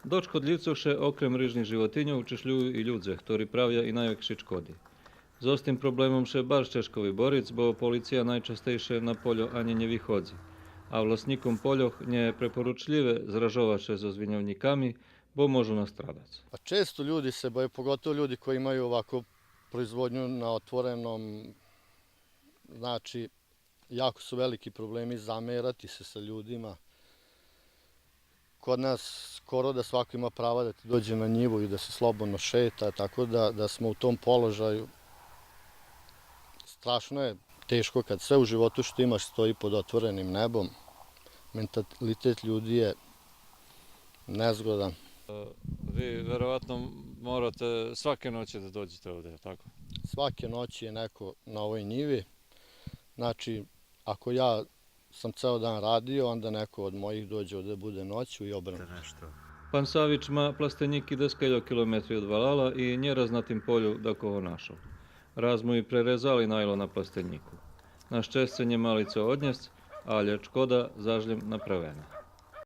До шкодлівців ще, окрім рижних животинів, числюють і людze, ktorí правia i najväčšie škody. S tým problémom še baš ťažko vyboriť, bo policia najčastejšie na poľo ani nevychodzi. A vlastníkom poľoch nie je preporučljive zražovať se so zvinjovnikami, bo môžu nastradati. Pa često ljudi se boje, pogotovo ljudi koji imaju ovako proizvodnju na otvorenom, znači jako su veliki problemi zamerati se sa ljudima. Kod nas skoro da svako ima prava da ti dođe na njivu i da se slobodno šeta, tako da smo u tom položaju. Strašno je teško kad sve u životu što imaš stoji pod otvorenim nebom. Mentalitet ljudi je nezgodan. Vi verovatno morate svake noći da dođete ovde, tako? Svake noći je neko na ovoj njivi. Znači, ako ja sam ceo dan radio, onda neko od mojih dođe ovde bude noću i obrnuto. Pan Savić ma plastenik i 10 kilometri od Valala i nieraz na tym polu dokoło našao. Raz mu i prerezali najlo na plasteniku. Na šťastie nemali co odniesť, ale škoda zažljem napravena.